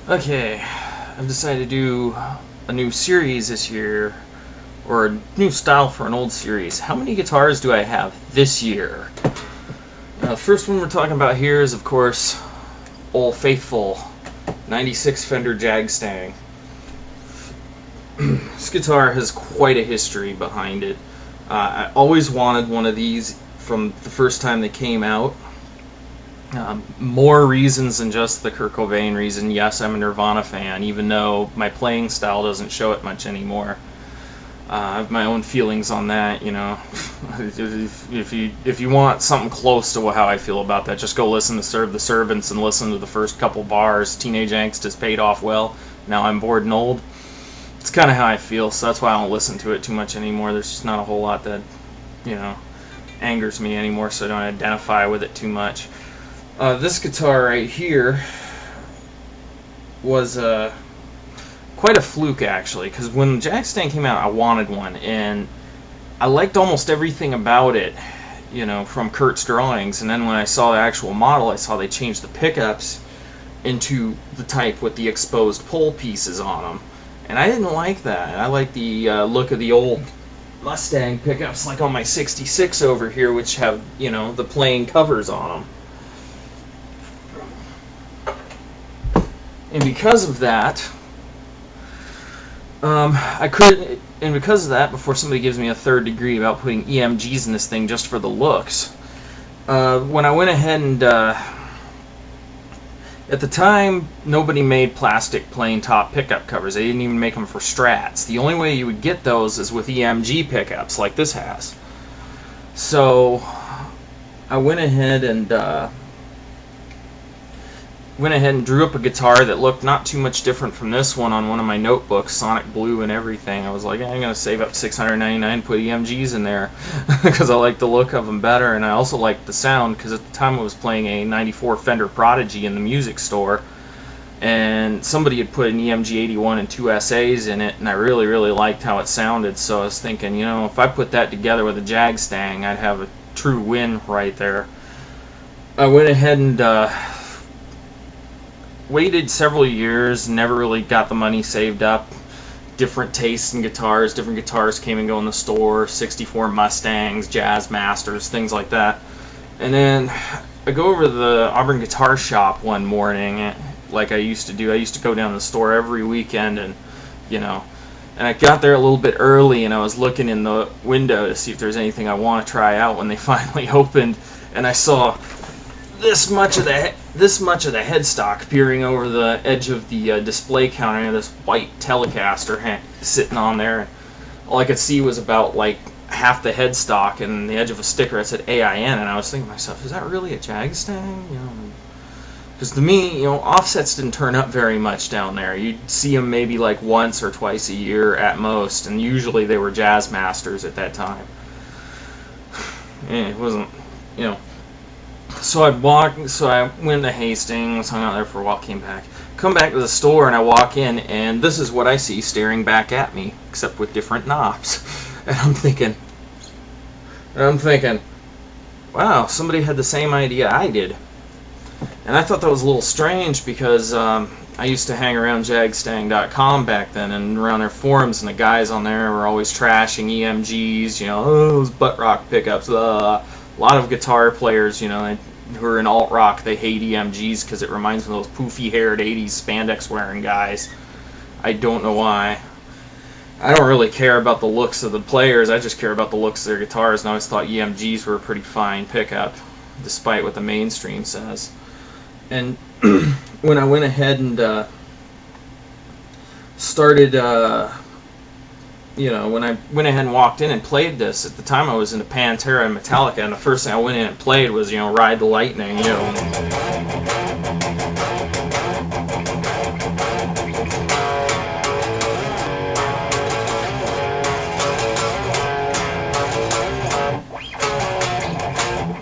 Okay, I've decided to do a new series this year, or a new style for an old series. How many guitars do I have this year? Now, the first one we're talking about here is, of course, Old Faithful 96 Fender Jag-Stang. This guitar has quite a history behind it. I always wanted one of these from the first time they came out. More reasons than just the Kurt Cobain reason. Yes, I'm a Nirvana fan, even though my playing style doesn't show it much anymore. I have my own feelings on that, you know. if you want something close to how I feel about that, just go listen to Serve the Servants and listen to the first couple bars. Teenage angst has paid off well. Now I'm bored and old. It's kind of how I feel, so that's why I don't listen to it too much anymore. There's just not a whole lot that, you know, angers me anymore, so I don't identify with it too much. This guitar right here was quite a fluke, actually, because when the Jag-Stang came out, I wanted one, and I liked almost everything about it, you know, from Kurt's drawings. And then when I saw the actual model, I saw they changed the pickups into the type with the exposed pole pieces on them, and I didn't like that. I like the look of the old Mustang pickups, like on my 66 over here, which have, you know, the plain covers on them. And because of that, before somebody gives me a third degree about putting EMGs in this thing just for the looks, when I went ahead and, at the time, nobody made plastic plain top pickup covers. They didn't even make them for Strats. The only way you would get those is with EMG pickups, like this has. So, I went ahead and drew up a guitar that looked not too much different from this one on one of my notebooks, Sonic Blue and everything. I was like, I'm going to save up $699, put EMGs in there, because I like the look of them better, and I also liked the sound, because at the time I was playing a 94 Fender Prodigy in the music store, and somebody had put an EMG 81 and 2 SAs in it, and I really, really liked how it sounded, so I was thinking, you know, if I put that together with a Jag-Stang, I'd have a true win right there. I went ahead and waited several years, never really got the money saved up. Different tastes in guitars, different guitars came and go in the store, 64 Mustangs, Jazz Masters, things like that. And then I go over to the Auburn Guitar Shop one morning, like I used to do. I used to go down to the store every weekend, and, you know, and I got there a little bit early, and I was looking in the window to see if there's anything I want to try out when they finally opened, and I saw this much of the headstock peering over the edge of the display counter, and this white Telecaster sitting on there. And all I could see was about like half the headstock and the edge of a sticker that said AIN, and I was thinking to myself, is that really a Jag-Stang? You know, because to me, you know, offsets didn't turn up very much down there. You'd see them maybe like once or twice a year at most, and usually they were Jazz Masters at that time. And it wasn't, you know. So I went to Hastings, hung out there for a while, came back. Come back to the store, and I walk in, and this is what I see staring back at me, except with different knobs. And I'm thinking, wow, somebody had the same idea I did. And I thought that was a little strange, because I used to hang around jagstang.com back then, and around their forums, and the guys on there were always trashing EMGs, you know, oh, those butt rock pickups, A lot of guitar players, you know, who are in alt-rock, they hate EMGs because it reminds them of those poofy-haired 80s spandex-wearing guys. I don't know why. I don't really care about the looks of the players, I just care about the looks of their guitars, and I always thought EMGs were a pretty fine pickup, despite what the mainstream says. And when I went ahead and started, you know, when I went ahead and walked in and played this, at the time I was into Pantera and Metallica, and the first thing I went in and played was, you know, Ride the Lightning, you know.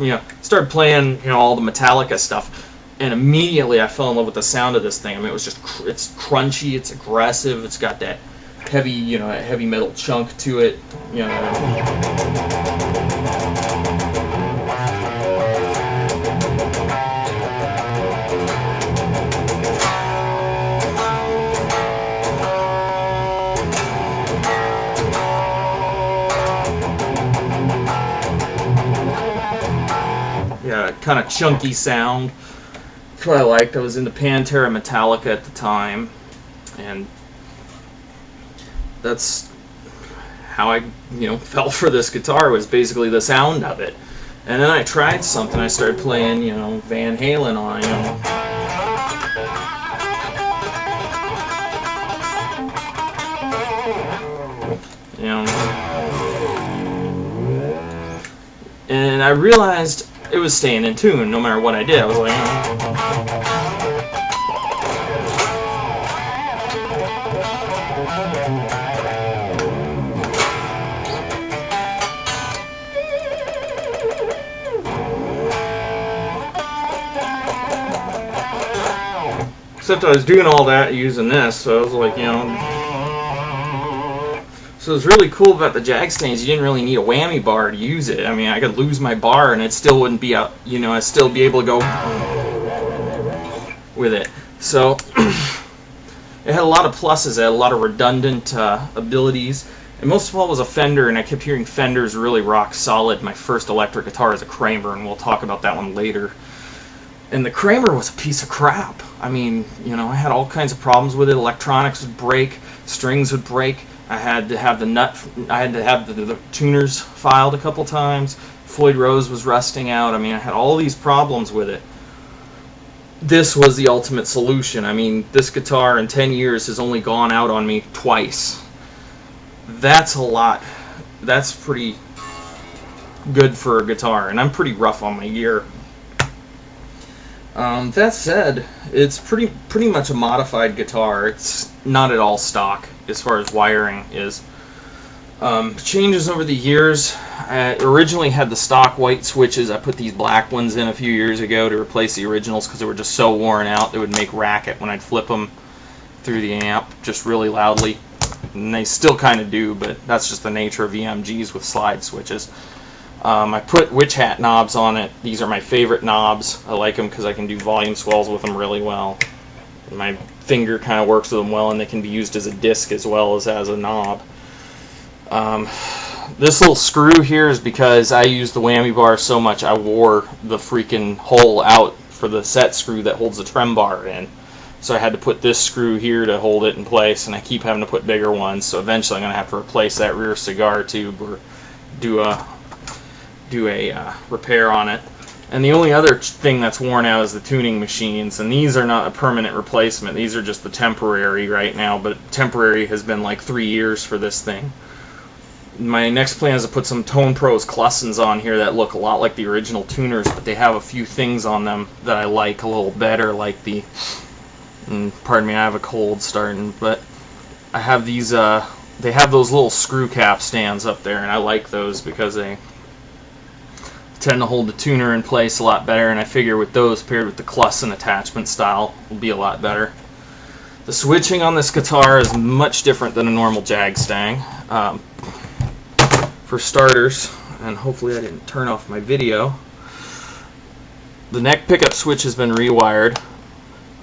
You know, started playing, you know, all the Metallica stuff, and immediately I fell in love with the sound of this thing. I mean, it was just, it's crunchy, it's aggressive, it's got that heavy, you know, heavy metal chunk to it, you know. kind of chunky sound. That's what I liked. I was into Pantera Metallica at the time, and that's how I, fell for this guitar, was basically the sound of it. And then I tried something. I started playing, Van Halen on, and I realized it was staying in tune no matter what I did. I was like, except I was doing all that using this, so I was like, So what's really cool about the Jag-Stang is you didn't really need a whammy bar to use it. I mean, I could lose my bar and it still wouldn't be out, I'd still be able to go with it. So it had a lot of pluses. It had a lot of redundant abilities. And most of all was a Fender, and I kept hearing Fenders really rock solid. My first electric guitar is a Kramer, and we'll talk about that one later. And the Kramer was a piece of crap. I mean, I had all kinds of problems with it. Electronics would break, strings would break. I had to have the tuners filed a couple times. Floyd Rose was rusting out. I mean, I had all these problems with it. This was the ultimate solution. I mean, this guitar in 10 years has only gone out on me twice. That's a lot. That's pretty good for a guitar, and I'm pretty rough on my gear. That said, it's pretty much a modified guitar. It's not at all stock as far as wiring is. Changes over the years. I originally had the stock white switches. I put these black ones in a few years ago to replace the originals because they were just so worn out. They would make racket when I'd flip them through the amp just really loudly. And they still kind of do, but that's just the nature of EMGs with slide switches. I put witch hat knobs on it. These are my favorite knobs. I like them because I can do volume swells with them really well. My finger kind of works with them well, and they can be used as a disc as well as a knob. This little screw here is because I use the whammy bar so much I wore the freaking hole out for the set screw that holds the trem bar in. So I had to put this screw here to hold it in place, and I keep having to put bigger ones, so eventually I'm going to have to replace that rear cigar tube or do a repair on it. And the only other thing that's worn out is the tuning machines, and these are not a permanent replacement. These are just the temporary right now, but temporary has been like 3 years for this thing. My next plan is to put some Tone Pros Klussens on here that look a lot like the original tuners, but they have a few things on them that I like a little better, like the, pardon me, I have a cold starting, but I have these, they have those little screw cap stands up there, and I like those because they tend to hold the tuner in place a lot better, and I figure with those paired with the Klussen attachment style will be a lot better. The switching on this guitar is much different than a normal Jag-Stang. For starters, and hopefully I didn't turn off my video, the neck pickup switch has been rewired.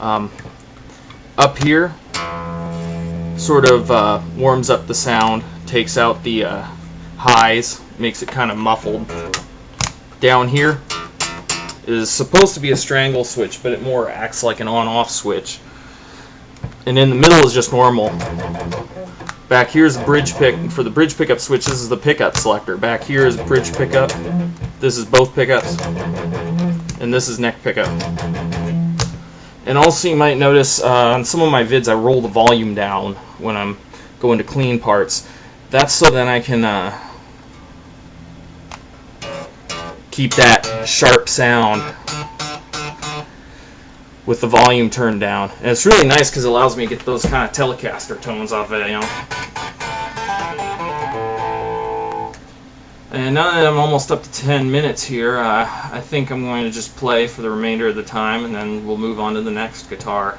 Up here sort of warms up the sound, takes out the highs, makes it kind of muffled. Down here is supposed to be a strangle switch, but it more acts like an on-off switch. And in the middle is just normal. Back here is a bridge pick. For the bridge pickup switch, this is the pickup selector. Back here is bridge pickup. This is both pickups. And this is neck pickup. And also you might notice on some of my vids I roll the volume down when I'm going to clean parts. That's so that I can keep that sharp sound with the volume turned down. And it's really nice because it allows me to get those kind of Telecaster tones off of it, And now that I'm almost up to 10 minutes here, I think I'm going to just play for the remainder of the time, and then we'll move on to the next guitar.